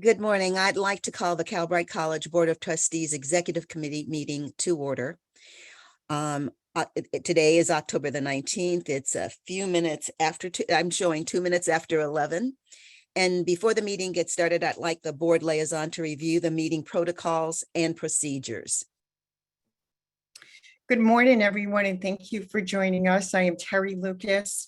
Good morning. I'd like to call the Calbright College Board of Trustees Executive Committee meeting to order. Today is October the 19th. It's a few minutes after, I'm showing 2 minutes after 11. And before the meeting gets started, I'd like the board liaison to review the meeting protocols and procedures. Good morning, everyone, and thank you for joining us. I am Terry Lucas,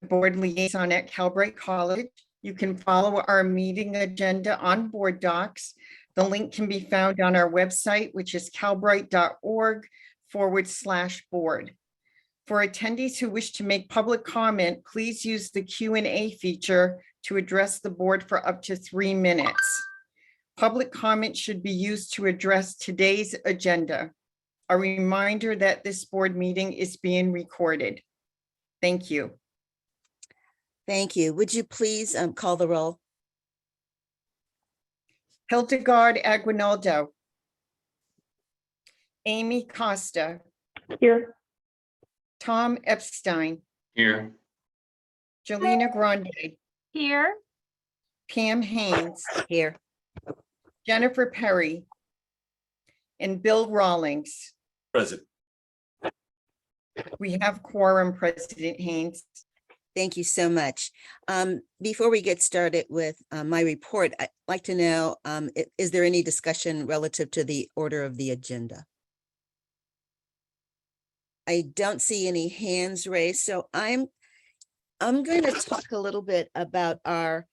board liaison at Calbright College. You can follow our meeting agenda on Board Docs. The link can be found on our website, which is calbright.org/board. For attendees who wish to make public comment, please use the Q&A feature to address the board for up to 3 minutes. Public comment should be used to address today's agenda. A reminder that this board meeting is being recorded. Thank you. Thank you. Would you please call the roll? Hildegard Aguinaldo. Amy Costa. Here. Tom Epstein. Here. Jelena Grande. Here. Pam Haynes. Here. Jennifer Perry. And Bill Rawlings. Present. We have quorum, President Haynes. Thank you so much. Before we get started with my report, I'd like to know, is there any discussion relative to the order of the agenda? I don't see any hands raised, so I'm going to talk a little bit about our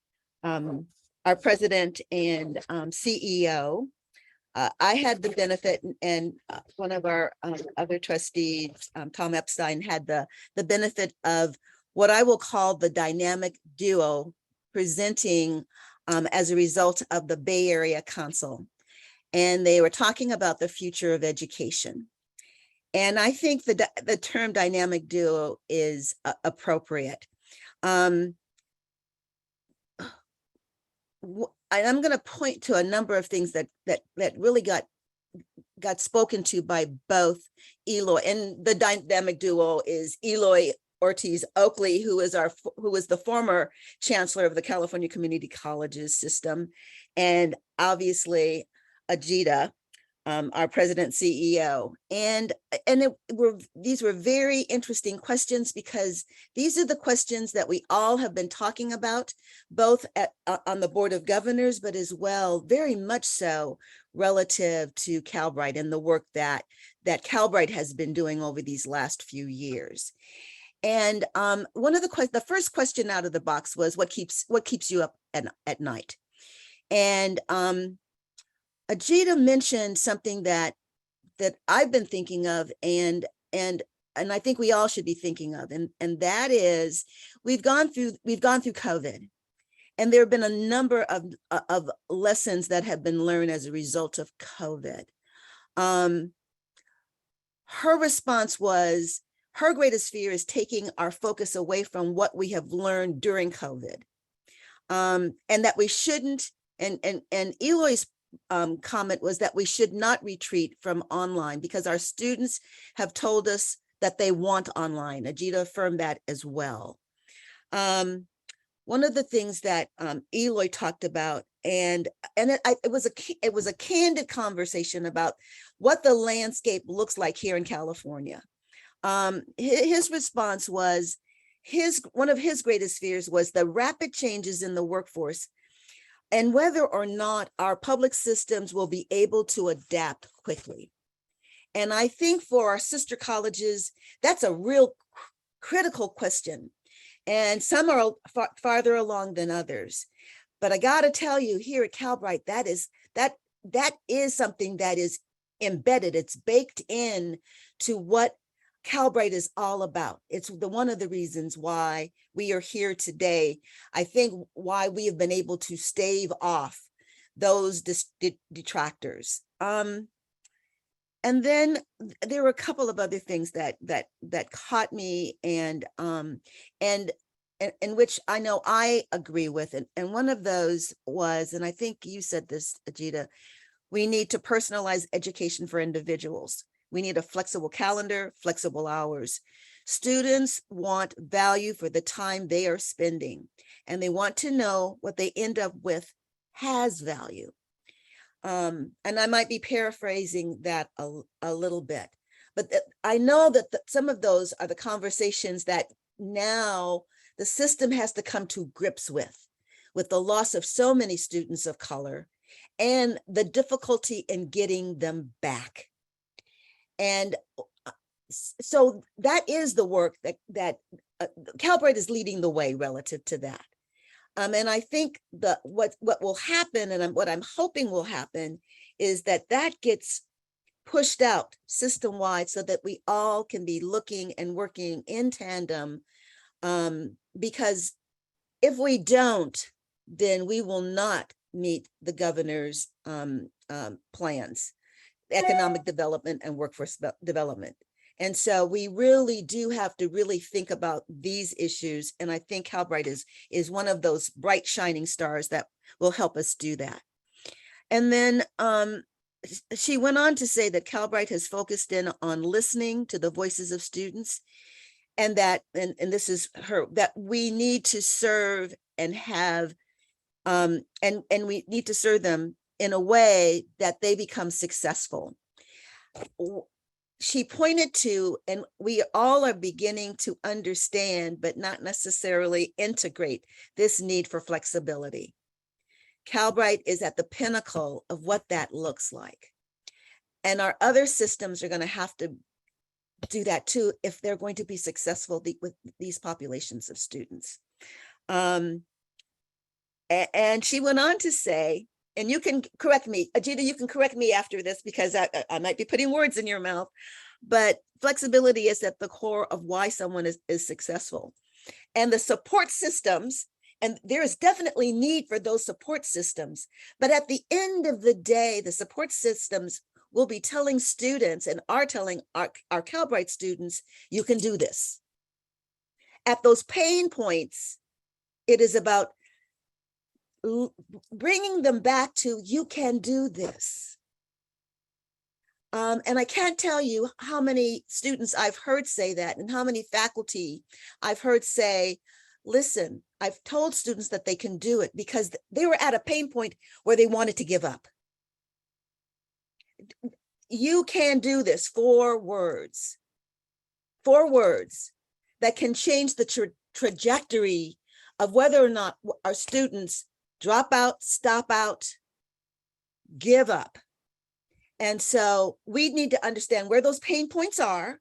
president and CEO. I had the benefit, and one of our other trustees, Tom Epstein, had the benefit of what I will call the dynamic duo presenting as a result of the Bay Area Council. And they were talking about the future of education. And I think the term dynamic duo is appropriate. And I'm going to point to a number of things that really got spoken to by both Eloy, and the dynamic duo is Eloy Ortiz Oakley, who is the former chancellor of the California Community Colleges system, and obviously Ajita, our president CEO. And these were very interesting questions, because these are the questions that we all have been talking about, both on the Board of Governors, but as well, very much so relative to Calbright and the work that Calbright has been doing over these last few years. And one of the first question out of the box was, what keeps you up at night? And Ajita mentioned something that I've been thinking of, and I think we all should be thinking of, and that is, we've gone through COVID, and there have been a number of lessons that have been learned as a result of COVID. Her response was, her greatest fear is taking our focus away from what we have learned during COVID, and that we shouldn't. And Eloy's comment was that we should not retreat from online, because our students have told us that they want online. Ajita affirmed that as well. One of the things that Eloy talked about, and it was a candid conversation about what the landscape looks like here in California. His response was, one of his greatest fears was the rapid changes in the workforce, and whether or not our public systems will be able to adapt quickly. And I think for our sister colleges, that's a real critical question. And some are farther along than others. But I got to tell you, here at Calbright, that is something that is embedded. It's baked in to what Calbright is all about. It's one of the reasons why we are here today. I think why we have been able to stave off those detractors. And then there were a couple of other things that caught me, and which I know I agree with. And one of those was, and I think you said this, Ajita, we need to personalize education for individuals. We need a flexible calendar, flexible hours. Students want value for the time they are spending, and they want to know what they end up with has value. And I might be paraphrasing that a little bit, but I know that some of those are the conversations that now the system has to come to grips with the loss of so many students of color and the difficulty in getting them back. And so that is the work that Calbright is leading the way relative to that. And I think what will happen, and what I'm hoping will happen, is that gets pushed out system-wide so that we all can be looking and working in tandem. Because if we don't, then we will not meet the governor's plans, economic development and workforce development. And so we really do have to really think about these issues. And I think Calbright is one of those bright shining stars that will help us do that. And then she went on to say that Calbright has focused in on listening to the voices of students, and that, and this is her, that we need to serve and have, and we need to serve them in a way that they become successful. She pointed to, and we all are beginning to understand, but not necessarily integrate, this need for flexibility. Calbright is at the pinnacle of what that looks like. And our other systems are going to have to do that too, if they're going to be successful with these populations of students. And she went on to say, and you can correct me, Ajita, you can correct me after this, because I might be putting words in your mouth, but flexibility is at the core of why someone is successful. And the support systems, and there is definitely need for those support systems, but at the end of the day, the support systems will be telling students, and are telling our Calbright students, you can do this. At those pain points, it is about bringing them back to, you can do this. And I can't tell you how many students I've heard say that, and how many faculty I've heard say, listen, I've told students that they can do it because they were at a pain point where they wanted to give up. You can do this, 4 words that can change the trajectory of whether or not our students drop out, stop out, give up. And so we need to understand where those pain points are.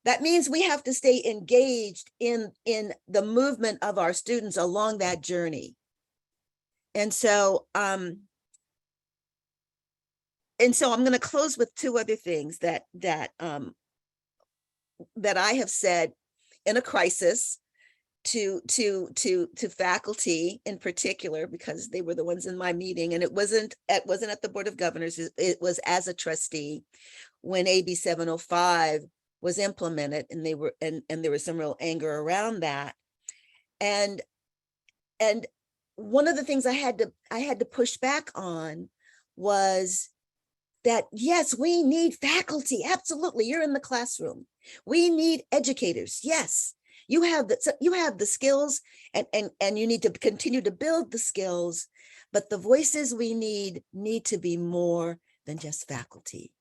That means we have to stay engaged in the movement of our students along that journey. And so I'm going to close with 2 other things that I have said in a crisis to faculty in particular, because they were the ones in my meeting, and it wasn't at the Board of Governors, it was as a trustee when AB 705 was implemented, and there was some real anger around that. And one of the things I had to push back on was that, yes, we need faculty. Absolutely. You're in the classroom. We need educators. Yes, you have the skills, and you need to continue to build the skills, but the voices we need to be more than just faculty.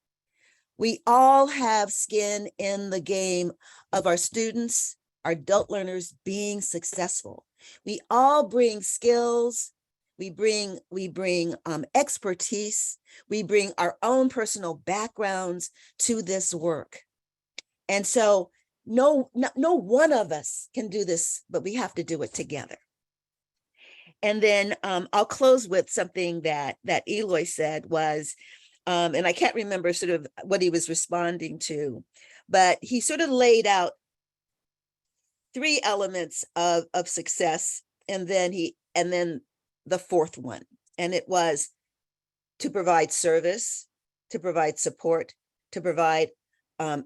We all have skin in the game of our students, our adult learners being successful. We all bring skills. We bring expertise. We bring our own personal backgrounds to this work. And so no one of us can do this, but we have to do it together. And then I'll close with something that Eloy said was, and I can't remember sort of what he was responding to, but he sort of laid out 3 elements of success, and then the 4th one, and it was to provide service, to provide support, to provide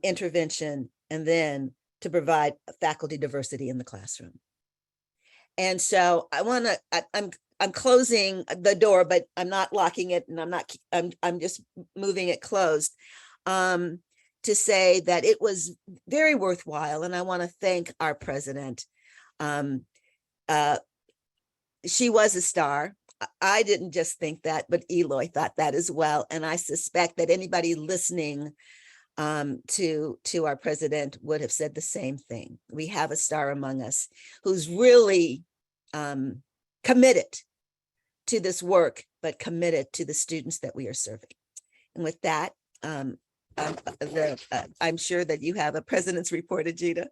intervention, and then to provide faculty diversity in the classroom. And so I'm closing the door, but I'm not locking it, and I'm just moving it closed, to say that it was very worthwhile. And I want to thank our president. She was a star. I didn't just think that, but Eloy thought that as well. And I suspect that anybody listening to our president would have said the same thing. We have a star among us who's really committed to this work, but committed to the students that we are serving. And with that, I'm sure that you have a president's report, Ajita.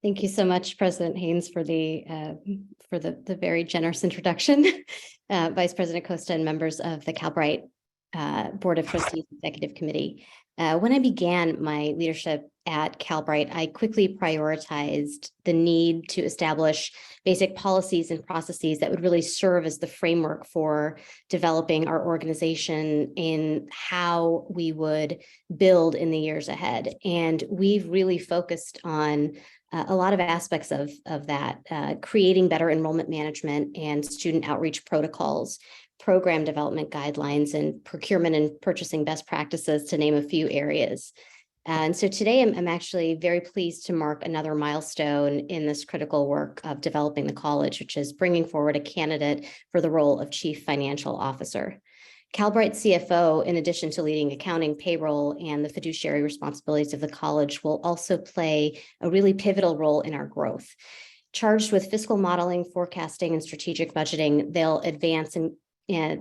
Thank you so much, President Haynes, for the very generous introduction. Vice President Costa and members of the Calbright Board of Trustees Executive Committee. When I began my leadership at Calbright, I quickly prioritized the need to establish basic policies and processes that would really serve as the framework for developing our organization in how we would build in the years ahead. And we've really focused on a lot of aspects of that, creating better enrollment management and student outreach protocols, program development guidelines, and procurement and purchasing best practices, to name a few areas. And so today I'm actually very pleased to mark another milestone in this critical work of developing the college, which is bringing forward a candidate for the role of Chief Financial Officer. Calbright CFO, in addition to leading accounting, payroll, and the fiduciary responsibilities of the college, will also play a really pivotal role in our growth. Charged with fiscal modeling, forecasting, and strategic budgeting, they'll advance in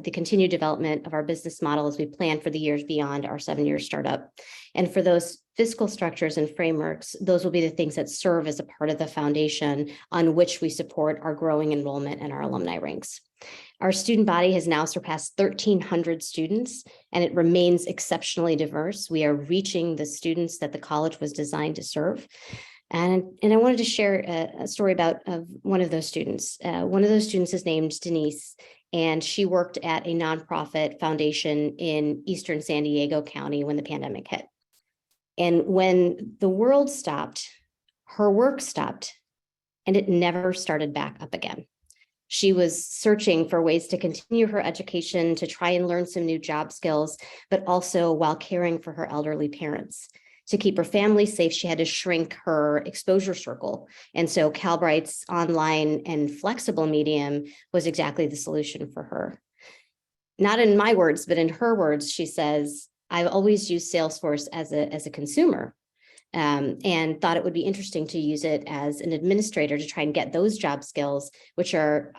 the continued development of our business model as we plan for the years beyond our 7-year startup. And for those fiscal structures and frameworks, those will be the things that serve as a part of the foundation on which we support our growing enrollment and our alumni ranks. Our student body has now surpassed 1,300 students, and it remains exceptionally diverse. We are reaching the students that the college was designed to serve. And I wanted to share a story about one of those students. One of those students is named Denise, and she worked at a nonprofit foundation in Eastern San Diego County when the pandemic hit. And when the world stopped, her work stopped, and it never started back up again. She was searching for ways to continue her education, to try and learn some new job skills, but also while caring for her elderly parents. To keep her family safe, she had to shrink her exposure circle. And so Calbright's online and flexible medium was exactly the solution for her. Not in my words, but in her words, she says, I've always used Salesforce as a consumer. And thought it would be interesting to use it as an administrator to try and get those job skills, which are,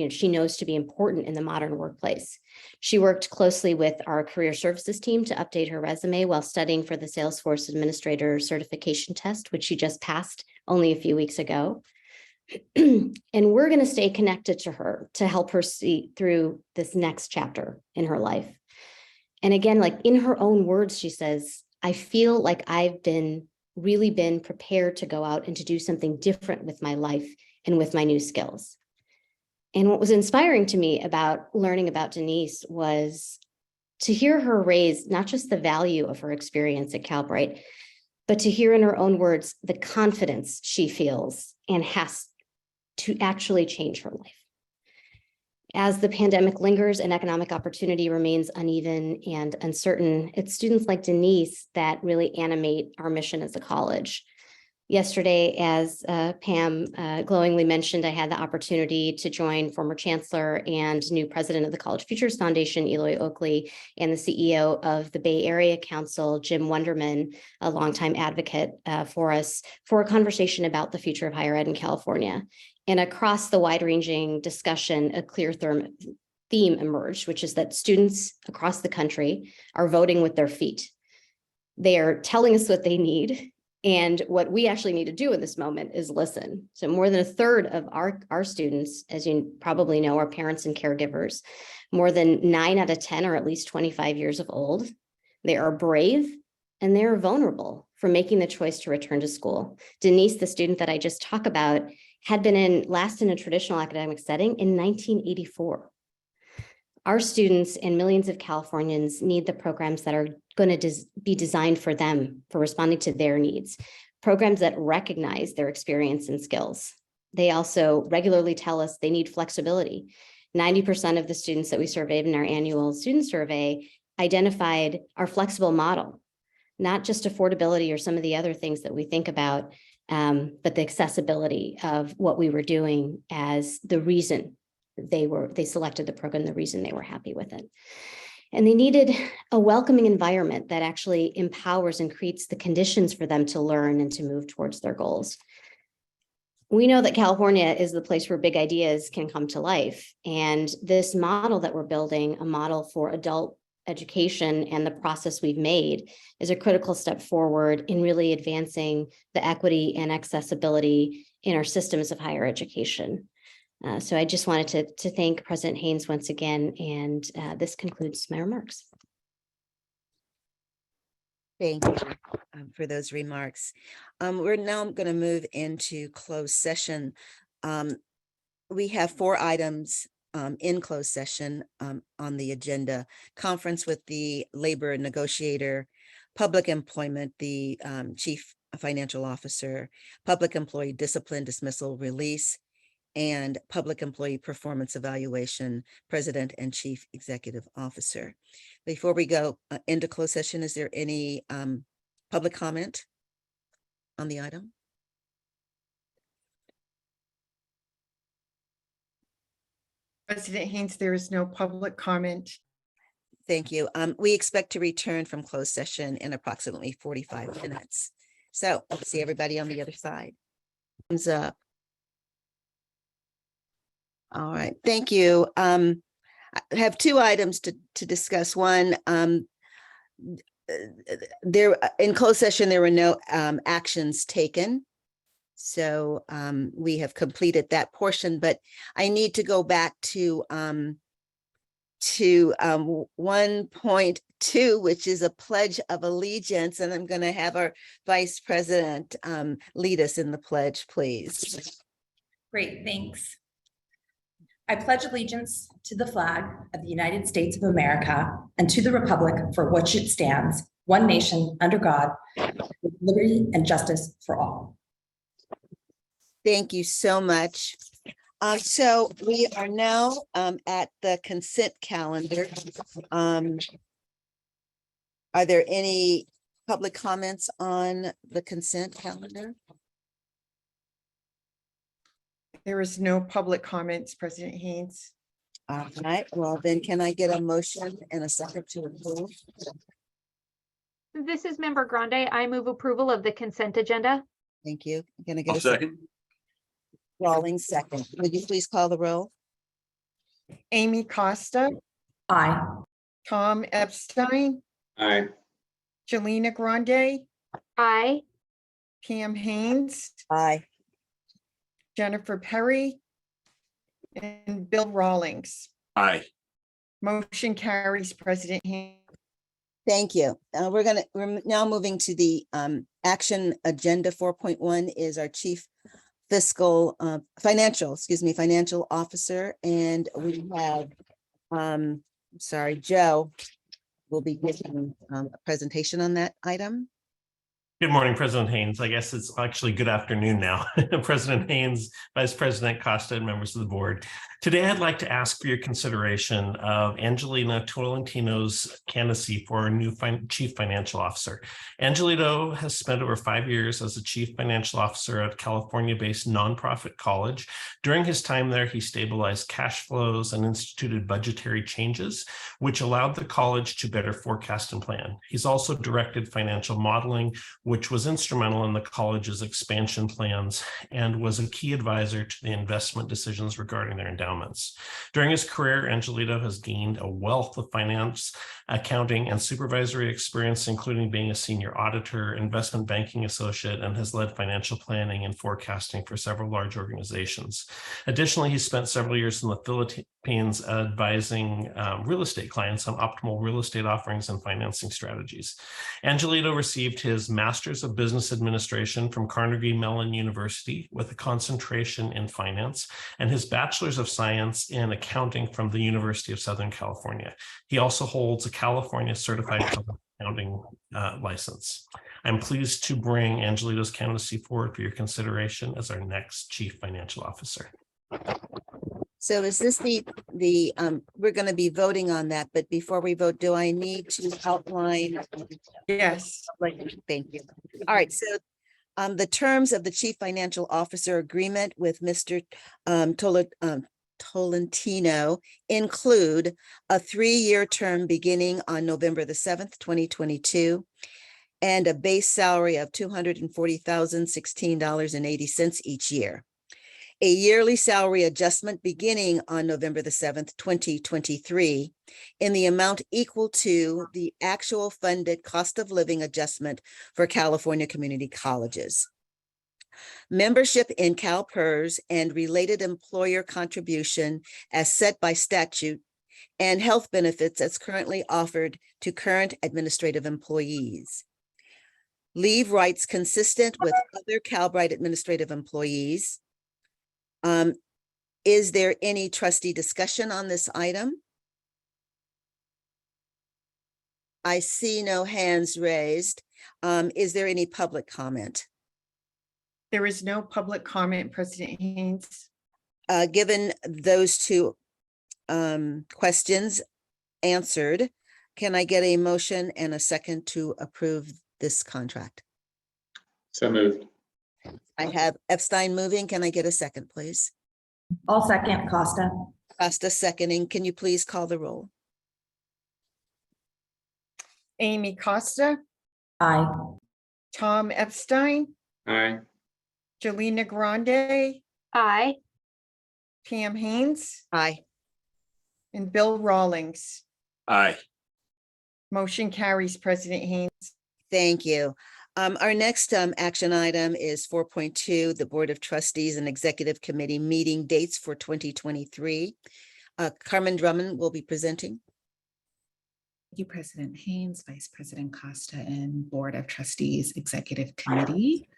she knows to be important in the modern workplace. She worked closely with our career services team to update her resume while studying for the Salesforce Administrator Certification Test, which she just passed only a few weeks ago. And we're going to stay connected to her to help her see through this next chapter in her life. And again, like in her own words, she says, I feel like I've really been prepared to go out and to do something different with my life and with my new skills. And what was inspiring to me about learning about Denise was to hear her raise not just the value of her experience at Calbright, but to hear in her own words the confidence she feels and has to actually change her life. As the pandemic lingers and economic opportunity remains uneven and uncertain, it's students like Denise that really animate our mission as a college. Yesterday, as Pam glowingly mentioned, I had the opportunity to join former chancellor and new president of the College Futures Foundation, Eloy Oakley, and the CEO of the Bay Area Council, Jim Wunderman, a longtime advocate for us, for a conversation about the future of higher ed in California. And across the wide-ranging discussion, a clear theme emerged, which is that students across the country are voting with their feet. They are telling us what they need. And what we actually need to do in this moment is listen. So more than a third of our students, as you probably know, are parents and caregivers. More than 9 out of 10 are at least 25 years of old. They are brave and they are vulnerable for making the choice to return to school. Denise, the student that I just talked about, had been last in a traditional academic setting in 1984. Our students and millions of Californians need the programs that are going to be designed for them, for responding to their needs, programs that recognize their experience and skills. They also regularly tell us they need flexibility. 90% of the students that we surveyed in our annual student survey identified our flexible model, not just affordability or some of the other things that we think about, but the accessibility of what we were doing as the reason they selected the program, the reason they were happy with it. And they needed a welcoming environment that actually empowers and creates the conditions for them to learn and to move towards their goals. We know that California is the place where big ideas can come to life. And this model that we're building, a model for adult education and the process we've made, is a critical step forward in really advancing the equity and accessibility in our systems of higher education. So I just wanted to thank President Haynes once again, and this concludes my remarks. Thank you for those remarks. We're now going to move into closed session. We have 4 items in closed session on the agenda: conference with the labor negotiator, public employment, the chief financial officer, public employee discipline, dismissal, release, and public employee performance evaluation, president and chief executive officer. Before we go into closed session, is there any public comment on the item? President Haynes, there is no public comment. Thank you. We expect to return from closed session in approximately 45 minutes. So I'll see everybody on the other side. Thumbs up. All right, thank you. I have 2 items to discuss. One, there in closed session, there were no actions taken. So we have completed that portion, but I need to go back to 1.2, which is a pledge of allegiance, and I'm going to have our Vice President lead us in the pledge, please. Great, thanks. I pledge allegiance to the flag of the United States of America and to the republic for which it stands, one nation under God, with liberty and justice for all. Thank you so much. So we are now at the consent calendar. Are there any public comments on the consent calendar? There is no public comments, President Haynes. All right, well then can I get a motion and a second to approve? This is Member Grande. I move approval of the consent agenda. Thank you. I'm gonna get I'll a second. second. Rawlings second. Would you please call the roll? Amy Costa, Aye. Tom Epstein, Aye. Jelena Grande, Aye. Pam Haynes, Aye. Jennifer Perry, and Bill Rawlings. Aye. Motion carries, President Haynes. Thank you. We're now moving to the action agenda. 4.1 is our chief financial officer, and we have Joe will be giving a presentation on that item. Good morning, President Haynes. I guess it's actually good afternoon now. President Haynes, Vice President Costa, and members of the board. Today, I'd like to ask for your consideration of Angelina Tolentino's candidacy for a new Chief Financial Officer. Angelito has spent over 5 years as a Chief Financial Officer at California-based nonprofit college. During his time there, he stabilized cash flows and instituted budgetary changes, which allowed the college to better forecast and plan. He's also directed financial modeling, which was instrumental in the college's expansion plans and was a key advisor to the investment decisions regarding their endowments. During his career, Angelito has gained a wealth of finance, accounting, and supervisory experience, including being a senior auditor, investment banking associate, and has led financial planning and forecasting for several large organizations. Additionally, he spent several years in the Philippines advising real estate clients on optimal real estate offerings and financing strategies. Angelito received his Master's of Business Administration from Carnegie Mellon University with a concentration in finance, and his Bachelor's of Science in Accounting from the University of Southern California. He also holds a California Certified Public Accounting license. I'm pleased to bring Angelito's candidacy forward for your consideration as our next Chief Financial Officer. So is this the we're going to be voting on that, but before we vote, do I need to outline? Yes. Thank you. All right, so the terms of the Chief Financial Officer agreement with Mr. Tolentino include a 3-year term beginning on November the 7th, 2022, and a base salary of $240,016.80 each year. A yearly salary adjustment beginning on November the 7th, 2023, in the amount equal to the actual funded cost of living adjustment for California community colleges. Membership in CalPERS and related employer contribution as set by statute, and health benefits as currently offered to current administrative employees. Leave rights consistent with other Calbright administrative employees. Is there any trustee discussion on this item? I see no hands raised. Is there any public comment? There is no public comment, President Haynes. Given those two questions answered, can I get a motion and a second to approve this contract? So moved. I have Epstein moving. Can I get a second, please? I'll second Costa. Costa seconding. Can you please call the roll? Amy Costa, Aye. Tom Epstein, Aye. Jelena Grande, Aye. Pam Haynes, Aye. and Bill Rawlings. Aye. Motion carries, President Haynes. Thank you. Our next action item is 4.2, the Board of Trustees and Executive Committee meeting dates for 2023. Carmen Drummond will be presenting. Thank you, President Haynes, Vice President Costa, and Board of Trustees Executive Committee.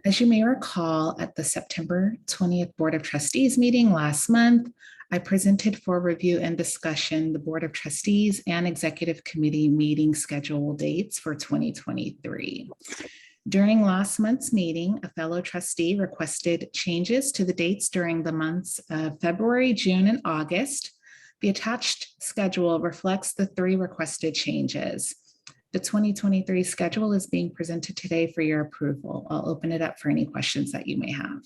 As you may recall, at the September 20th Board of Trustees meeting last month, I presented for review and discussion the Board of Trustees and Executive Committee meeting schedule dates for 2023. During last month's meeting, a fellow trustee requested changes to the dates during the months of February, June, and August. The attached schedule reflects the 3 requested changes. The 2023 schedule is being presented today for your approval. I'll open it up for any questions that you may have.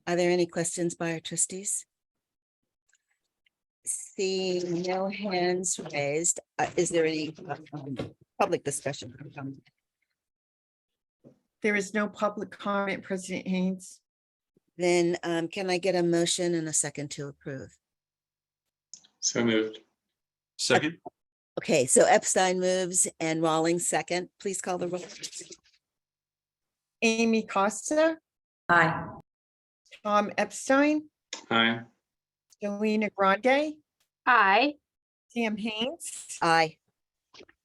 Are there any questions by our trustees? Seeing no hands raised, is there any public discussion? There is no public comment, President Haynes. Then can I get a motion and a second to approve? So moved. Second. Okay, so Epstein moves and Rawlings second. Please call the roll. Amy Costa, Aye. Tom Epstein, Aye. Jelena Grande, Aye. Pam Haynes, Aye.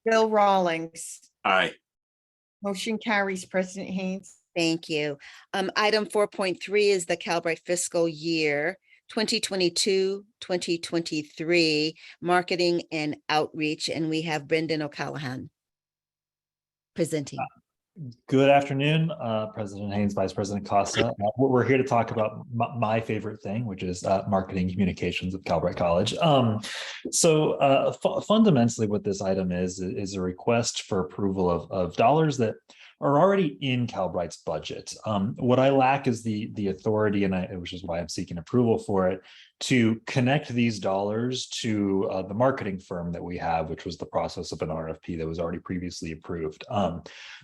Bill Rawlings. Aye. Motion carries, President Haynes. Thank you. Item 4.3 is the Calbright fiscal year 2022, 2023 marketing and outreach, and we have Brendan O'Callaghan presenting. Good afternoon, President Haynes, Vice President Costa. We're here to talk about my favorite thing, which is marketing communications at Calbright College. Fundamentally, what this item is a request for approval of dollars that are already in Calbright's budget. What I lack is the authority, which is why I'm seeking approval for it, to connect these dollars to the marketing firm that we have, which was the process of an RFP that was already previously approved,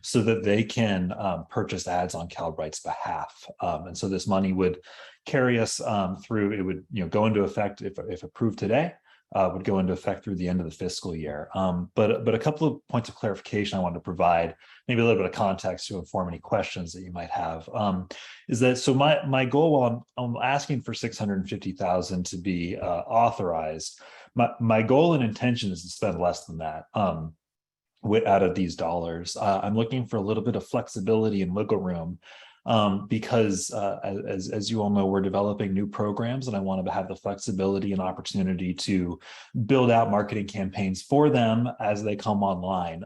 so that they can purchase ads on Calbright's behalf. And so this money would carry us through. It would go into effect if approved today. Would go into effect through the end of the fiscal year. But a couple of points of clarification I wanted to provide, maybe a little bit of context to inform any questions that you might have, is that so my goal, while I'm asking for $650,000 to be authorized, my goal and intention is to spend less than that out of these dollars. I'm looking for a little bit of flexibility and wiggle room. Because as you all know, we're developing new programs, and I want to have the flexibility and opportunity to build out marketing campaigns for them as they come online.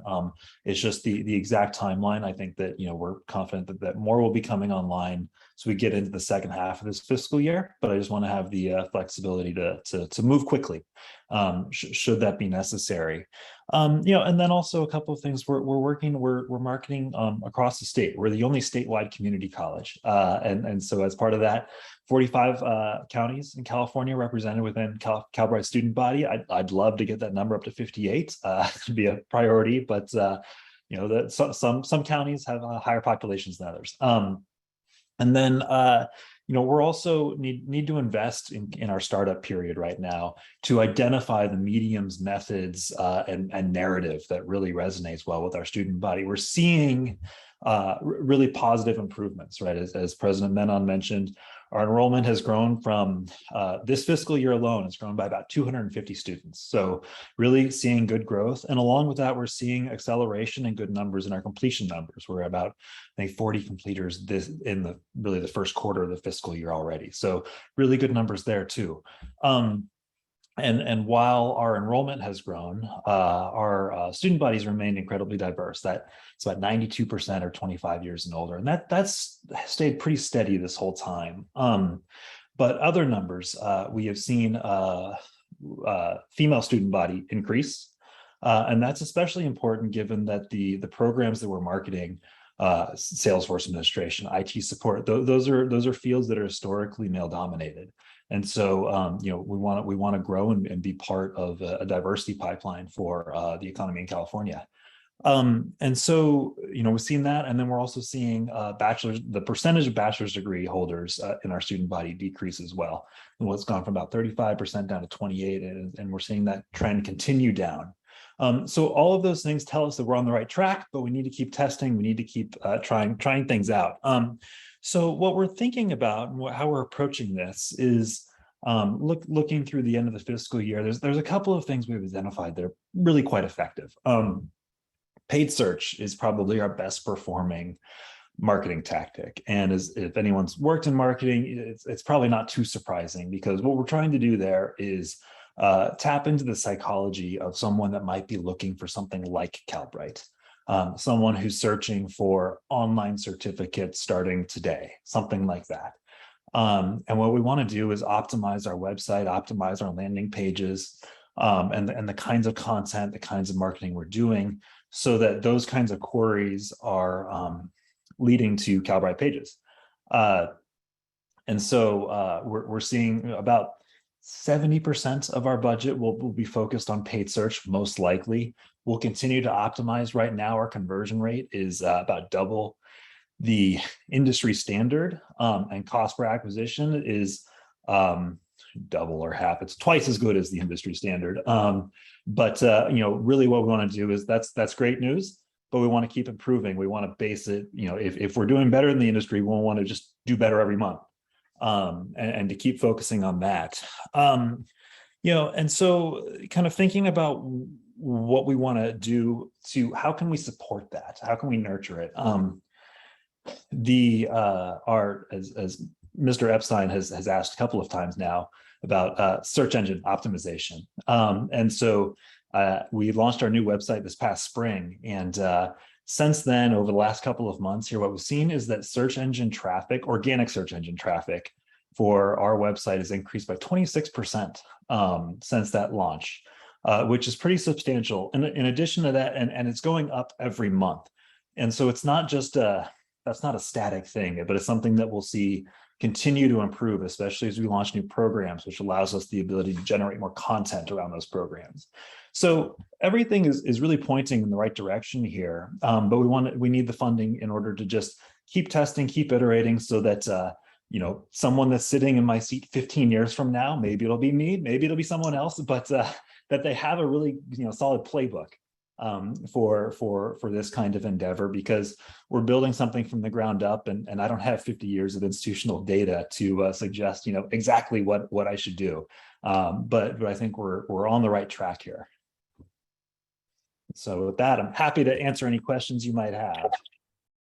It's just the exact timeline. I think that we're confident that more will be coming online as we get into the second half of this fiscal year, but I just want to have the flexibility to move quickly should that be necessary. And then also a couple of things we're marketing across the state. We're the only statewide community college, and so as part of that, 45 counties in California represented within Calbright student body. I'd love to get that number up to 58. It'd be a priority, but some counties have higher populations than others. And then we're also need to invest in our startup period right now to identify the mediums, methods, and narrative that really resonates well with our student body. We're seeing really positive improvements, right? As President Menon mentioned, our enrollment has grown from this fiscal year alone, it's grown by about 250 students. So really seeing good growth. And along with that, we're seeing acceleration and good numbers in our completion numbers. We're about, I think, 40 completers in the first quarter of the fiscal year already. So really good numbers there too. And while our enrollment has grown, our student bodies remained incredibly diverse. That it's about 92% are 25 years and older, and that's stayed pretty steady this whole time. But other numbers, we have seen female student body increase, and that's especially important given that the programs that we're marketing, Salesforce administration, IT support, those are fields that are historically male dominated. And so, we want to grow and be part of a diversity pipeline for the economy in California. And so, we've seen that, and then we're also seeing the percentage of bachelor's degree holders in our student body decrease as well. And it's gone from about 35% down to 28, and we're seeing that trend continue down. So all of those things tell us that we're on the right track, but we need to keep testing. We need to keep trying things out. So what we're thinking about and how we're approaching this is looking through the end of the fiscal year. There's a couple of things we've identified that are really quite effective. Paid search is probably our best performing marketing tactic. And if anyone's worked in marketing, it's probably not too surprising, because what we're trying to do there is tap into the psychology of someone that might be looking for something like Calbright. Someone who's searching for online certificates starting today, something like that. And what we want to do is optimize our website, optimize our landing pages, and the kinds of content, the kinds of marketing we're doing, so that those kinds of queries are leading to Calbright pages. And so we're seeing about 70% of our budget will be focused on paid search, most likely. We'll continue to optimize. Right now, our conversion rate is about double the industry standard, and cost per acquisition is double or half. It's twice as good as the industry standard. But really what we want to do is that's great news, but we want to keep improving. We want to base it, if we're doing better in the industry, we'll want to just do better every month. And to keep focusing on that. And so kind of thinking about what we want to do how can we support that? How can we nurture it? As Mr. Epstein has asked a couple of times now about search engine optimization. And so we launched our new website this past spring. And since then, over the last couple of months here, what we've seen is that search engine traffic, organic search engine traffic for our website has increased by 26% since that launch, which is pretty substantial. And in addition to that, and it's going up every month. And so it's not just that's not a static thing, but it's something that we'll see continue to improve, especially as we launch new programs, which allows us the ability to generate more content around those programs. So everything is really pointing in the right direction here, but we need the funding in order to just keep testing, keep iterating, so that someone that's sitting in my seat 15 years from now, maybe it'll be me, maybe it'll be someone else, but that they have a really solid playbook for this kind of endeavor, because we're building something from the ground up, and I don't have 50 years of institutional data to suggest exactly what I should do, but I think we're on the right track here. So with that, I'm happy to answer any questions you might have.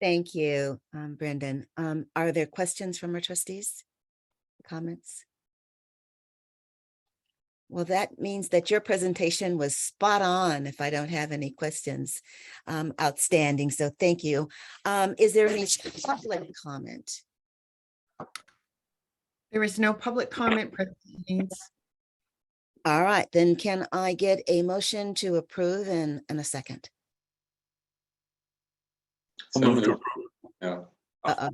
Thank you, Brendan. Are there questions from our trustees? Comments? Well, that means that your presentation was spot on, if I don't have any questions. Outstanding, so thank you. Is there any public comment? There is no public comment, President Haynes. All right, then can I get a motion to approve and a second? So I'll move to moved. approve. No.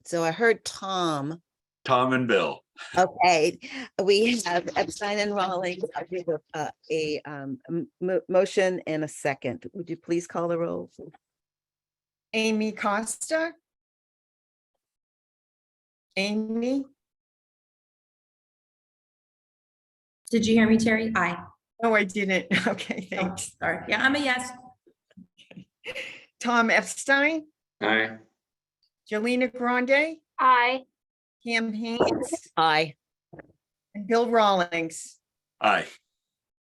So I heard Tom. Tom and Bill. Okay, we have Epstein and Rawlings. I give a motion and a second. Would you please call the roll? Amy Costa? Amy? Did you hear me, Terry? Aye. No, I didn't. Okay, Oh, thanks. sorry. Yeah, I'm a yes. Tom Epstein? Aye. Jolena Grande? Aye. Pam Haynes? Aye. And Bill Rawlings. Aye.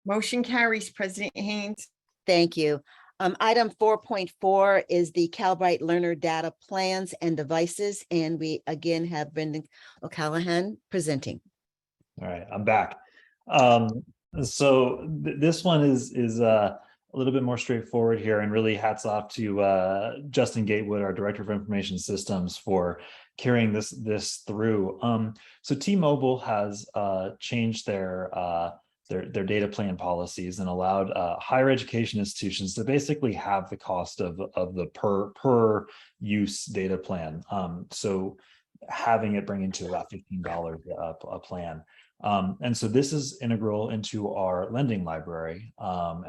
Motion carries, President Haynes. Thank you. Item 4.4 is the Calbright Learner Data Plans and Devices, and we again have Brendan O'Callaghan presenting. All right, I'm back. So this one is a little bit more straightforward here, and really hats off to Justin Gatewood, our Director of Information Systems, for carrying this through. So T-Mobile has changed their data plan policies and allowed higher education institutions to basically have the cost of the per use data plan. So having it bring into about $15 a plan. And so this is integral into our lending library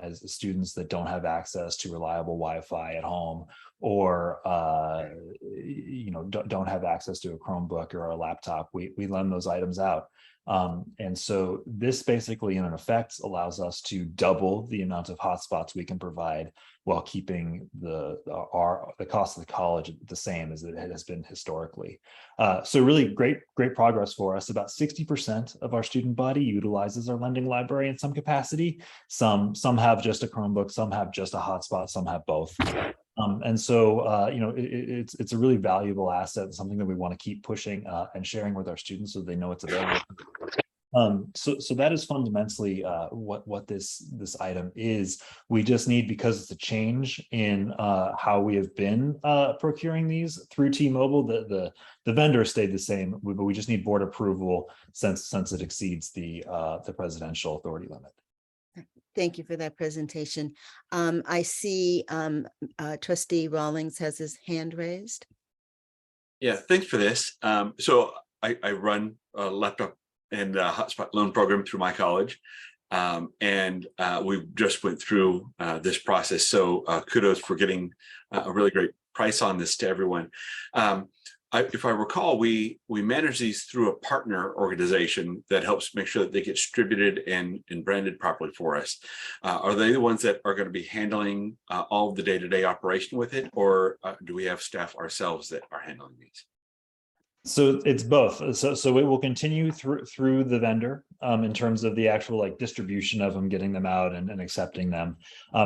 as students that don't have access to reliable Wi-Fi at home, or don't have access to a Chromebook or a laptop. We lend those items out. And so this basically in effect allows us to double the amount of hotspots we can provide while keeping the cost of the college the same as it has been historically. So really great progress for us. About 60% of our student body utilizes our lending library in some capacity. Some have just a Chromebook, some have just a hotspot, some have both. And so, it's a really valuable asset, something that we want to keep pushing and sharing with our students so they know it's available. So that is fundamentally what this item is. We just need, because it's a change in how we have been procuring these through T-Mobile, the vendor stayed the same, but we just need board approval since it exceeds the presidential authority limit. Thank you for that presentation. I see Trustee Rawlings has his hand raised. Yeah, thanks for this. So I run a laptop and hotspot loan program through my college. And we just went through this process. So kudos for getting a really great price on this to everyone. If I recall, we manage these through a partner organization that helps make sure that they get distributed and branded properly for us. Are they the ones that are going to be handling all of the day-to-day operation with it, or do we have staff ourselves that are handling these? So it's both. So it will continue through the vendor in terms of the actual distribution of them, getting them out and accepting them.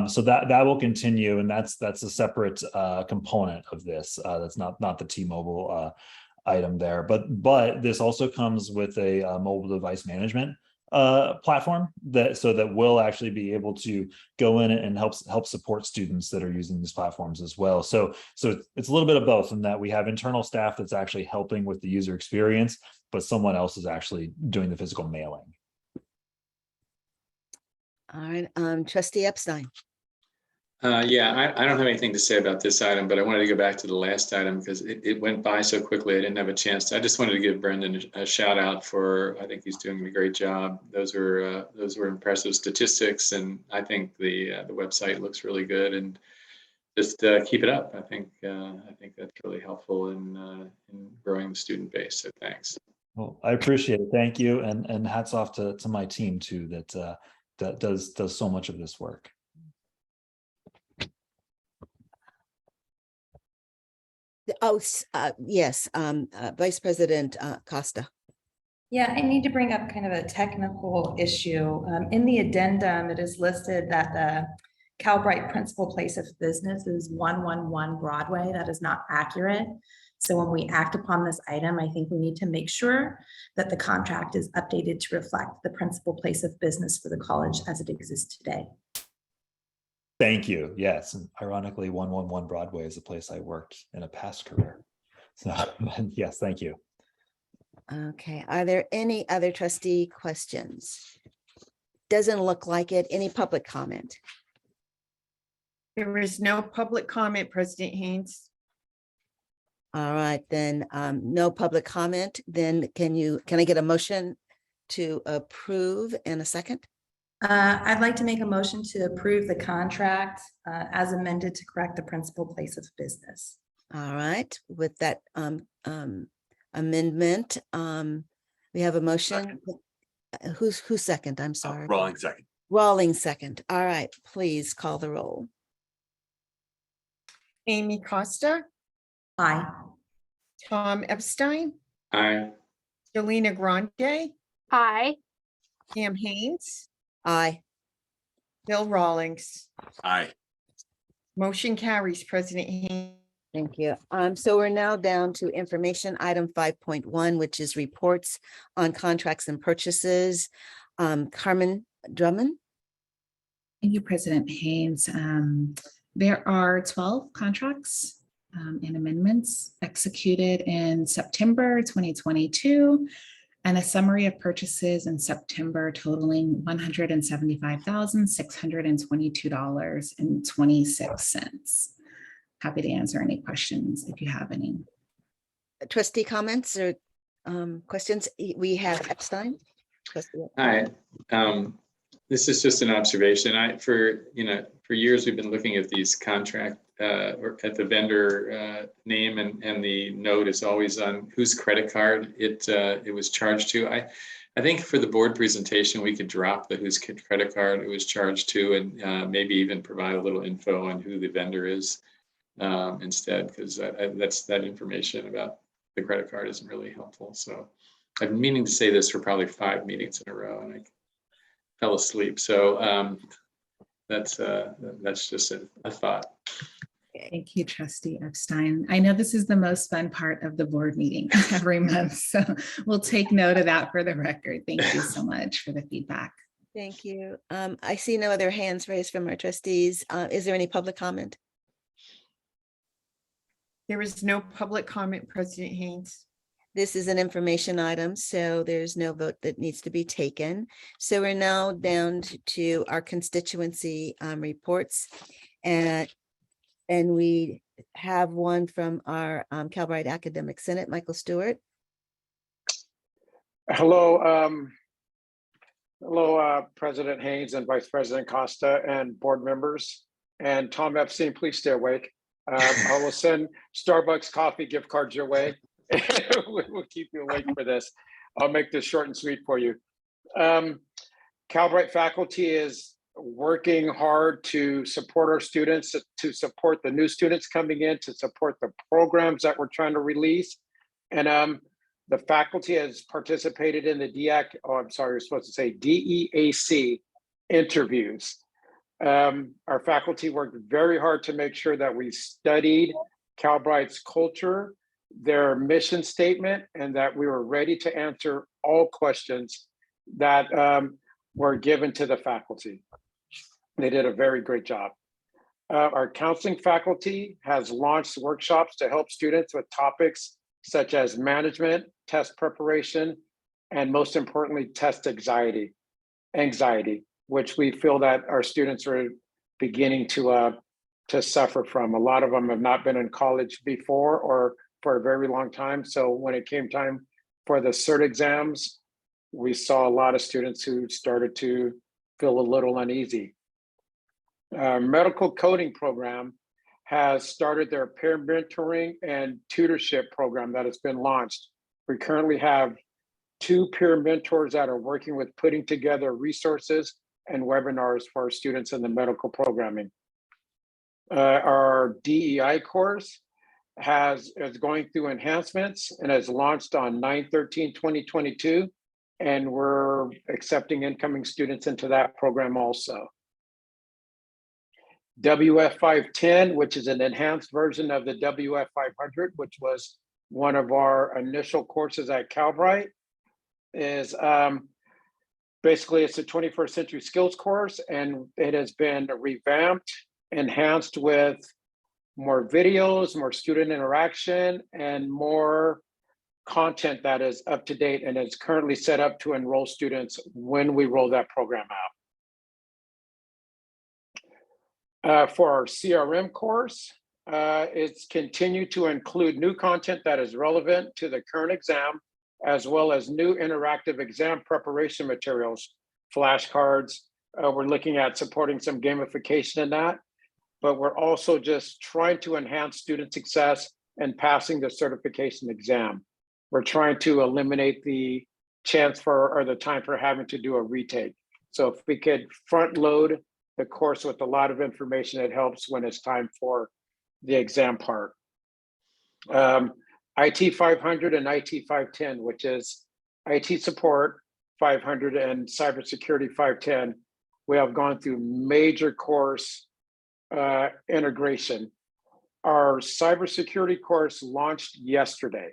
So that will continue, and that's a separate component of this. That's not the T-Mobile item there, but this also comes with a mobile device management platform that will actually be able to go in and help support students that are using these platforms as well. So it's a little bit of both, in that we have internal staff that's actually helping with the user experience, but someone else is actually doing the physical mailing. All right, Trustee Epstein. Yeah, I don't have anything to say about this item, but I wanted to go back to the last item because it went by so quickly. I didn't have a chance to. I just wanted to give Brendan a shout out for, I think he's doing a great job. Those were impressive statistics, and I think the website looks really good. And just keep it up. I think that's really helpful in growing the student base. So thanks. Well, I appreciate it. Thank you, and hats off to my team too that does so much of this work. Oh, yes, Vice President Costa. Yeah, I need to bring up kind of a technical issue. In the addendum, it is listed that the Calbright principal place of business is 111 Broadway. That is not accurate. So when we act upon this item, I think we need to make sure that the contract is updated to reflect the principal place of business for the college as it exists today. Thank you. Yes, and ironically, 111 Broadway is a place I worked in a past career. So yes, thank you. Okay, are there any other trustee questions? Doesn't look like it. Any public comment? There is no public comment, President Haynes. All right, then, no public comment. Then can I get a motion to approve in a second? I'd like to make a motion to approve the contract as amended to correct the principal place of business. All right, with that amendment, we have a motion. Who's second? I'm sorry. Rawlings second. Rawlings second. All right, please call the roll. Amy Costa, Aye. Tom Epstein, Aye. Jelena Grande, Aye. Pam Haynes, Aye. Bill Rawlings. Aye. Motion carries, President Haynes. Thank you. So we're now down to information item 5.1, which is reports on contracts and purchases. Carmen Drummond. Thank you, President Haynes. There are 12 contracts and amendments executed in September 2022, and a summary of purchases in September totaling $175,622.26. Happy to answer any questions if you have any. Trustee comments or questions? We have Epstein. Trustee. Hi, this is just an observation. For years, we've been looking at these contract or at the vendor name, and the note is always on whose credit card it was charged to. I think for the board presentation, we could drop the whose credit card it was charged to, and maybe even provide a little info on who the vendor is instead, because that information about the credit card isn't really helpful. So I've been meaning to say this for probably 5 meetings in a row, and I fell asleep. So that's just a thought. Thank you, Trustee Epstein. I know this is the most fun part of the board meeting every month, so we'll take note of that for the record. Thank you so much for the feedback. Thank you. I see no other hands raised from our trustees. Is there any public comment? There is no public comment, President Haynes. This is an information item, so there's no vote that needs to be taken. So we're now down to our constituency reports. And we have one from our Calbright Academic Senate, Michael Stewart. Hello, President Haynes and Vice President Costa and board members. And Tom Epstein, please stay awake. I will send Starbucks coffee gift cards your way. We'll keep you awake for this. I'll make this short and sweet for you. Calbright faculty is working hard to support our students, to support the new students coming in, to support the programs that we're trying to release. And the faculty has participated in the DEAC interviews. Our faculty worked very hard to make sure that we studied Calbright's culture, their mission statement, and that we were ready to answer all questions that were given to the faculty. They did a very great job. Our counseling faculty has launched workshops to help students with topics such as management, test preparation, and most importantly, test anxiety, which we feel that our students are beginning to suffer from. A lot of them have not been in college before or for a very long time. So when it came time for the CERT exams, we saw a lot of students who started to feel a little uneasy. Medical coding program has started their peer mentoring and tutorship program that has been launched. We currently have 2 peer mentors that are working with putting together resources and webinars for our students in the medical programming. Our DEI course is going through enhancements and has launched on 9/13/2022, and we're accepting incoming students into that program also. WF 510, which is an enhanced version of the WF 500, which was one of our initial courses at Calbright, is basically it's a 21st century skills course, and it has been revamped, enhanced with more videos, more student interaction, and more content that is up to date and is currently set up to enroll students when we roll that program out. For our CRM course, it's continued to include new content that is relevant to the current exam, as well as new interactive exam preparation materials, flashcards. We're looking at supporting some gamification in that, but we're also just trying to enhance student success and passing the certification exam. We're trying to eliminate the chance for, or the time for having to do a retake. So if we could front load the course with a lot of information, it helps when it's time for the exam part. IT 500 and IT 510, which is IT support 500 and cybersecurity 510. We have gone through major course integration. Our cybersecurity course launched yesterday,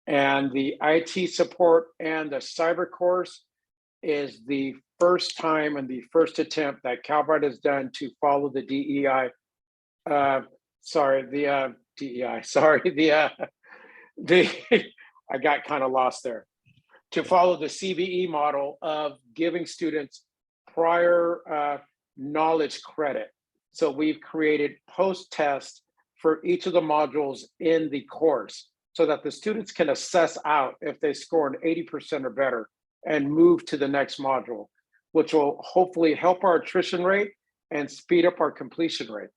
and the IT support and the cyber course is the first time and the first attempt that Calbright has done to follow the DEI. I got kind of lost there. To follow the CBE model of giving students prior knowledge credit. So we've created post-test for each of the modules in the course so that the students can assess out if they score an 80% or better and move to the next module, which will hopefully help our attrition rate and speed up our completion rate.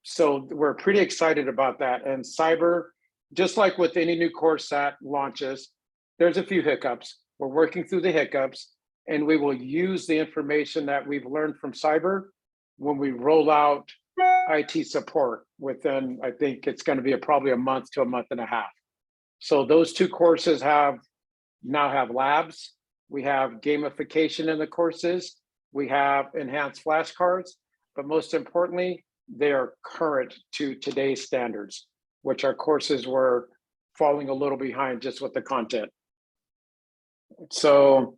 So we're pretty excited about that. And cyber, just like with any new course that launches, there's a few hiccups. We're working through the hiccups, and we will use the information that we've learned from cyber when we roll out IT support within, I think it's going to be probably a month to a month and a half. So those two courses now have labs. We have gamification in the courses. We have enhanced flashcards, but most importantly, they are current to today's standards, which our courses were falling a little behind just with the content. So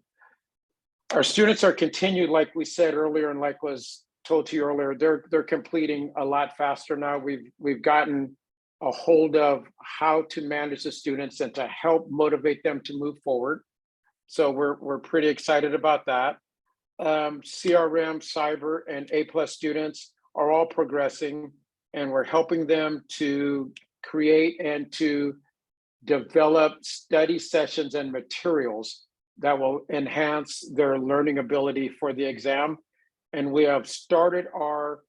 our students are continued, like we said earlier, and like was told to you earlier, they're completing a lot faster now. We've gotten a hold of how to manage the students and to help motivate them to move forward. So we're pretty excited about that. CRM, cyber, and A+ students are all progressing, and we're helping them to create and to develop study sessions and materials that will enhance their learning ability for the exam. And we have started our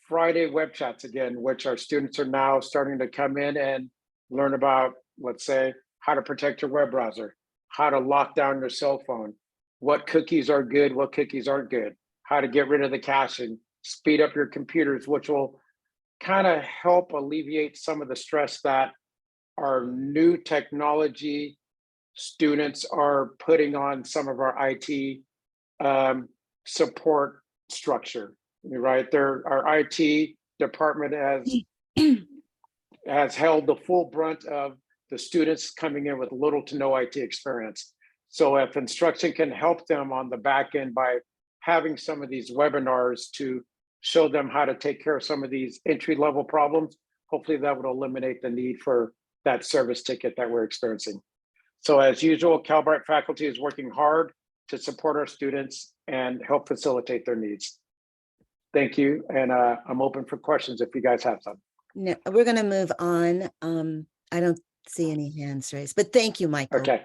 Friday web chats again, which our students are now starting to come in and learn about, let's say, how to protect your web browser, how to lock down your cell phone, what cookies are good, what cookies aren't good, how to get rid of the caching, speed up your computers, which will kind of help alleviate some of the stress that our new technology students are putting on some of our IT support structure, right? Our IT department has held the full brunt of the students coming in with little to no IT experience. So if instruction can help them on the back end by having some of these webinars to show them how to take care of some of these entry-level problems, hopefully that would eliminate the need for that service ticket that we're experiencing. So as usual, Calbright faculty is working hard to support our students and help facilitate their needs. Thank you, and I'm open for questions if you guys have some. No, we're going to move on. I don't see any hands raised, but thank you, Michael. Okay,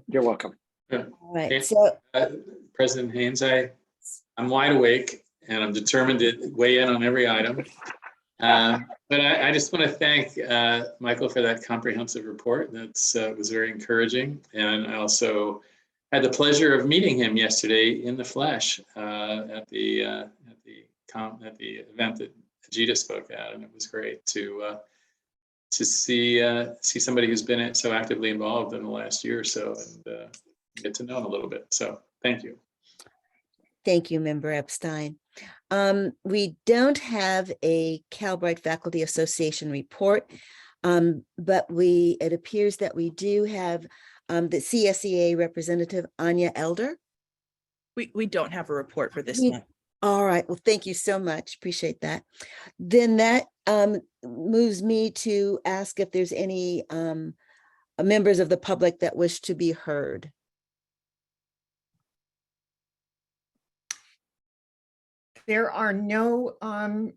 you're welcome. All right, Haynes, so President Haynes, I'm wide awake and I'm determined to weigh in on every item. But I just want to thank Michael for that comprehensive report. That was very encouraging. And I also had the pleasure of meeting him yesterday in the flesh at the event that Ajita spoke at, and it was great to see somebody who's been so actively involved in the last year or so, and get to know him a little bit. So thank you. thank you, Member Epstein. We don't have a Calbright Faculty Association report, but it appears that we do have the CSEA representative, Anya Elder. We don't have a report for this month. All right. Well, thank you so much. Appreciate that. Then that moves me to ask if there's any members of the public that wish to be heard? There are no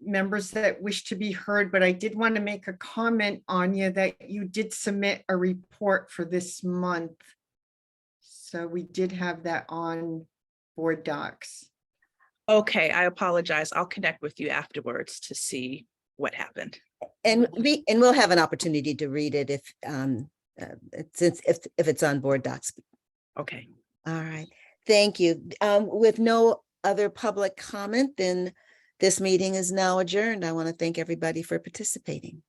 members that wish to be heard, but I did want to make a comment, Anya, that you did submit a report for this month. So we did have that on board docs. Okay, I apologize. I'll connect with you afterwards to see what happened. And we'll have an opportunity to read it if it's on board docs. Okay. All right, thank you. With no other public comment, then this meeting is now adjourned. I want to thank everybody for participating.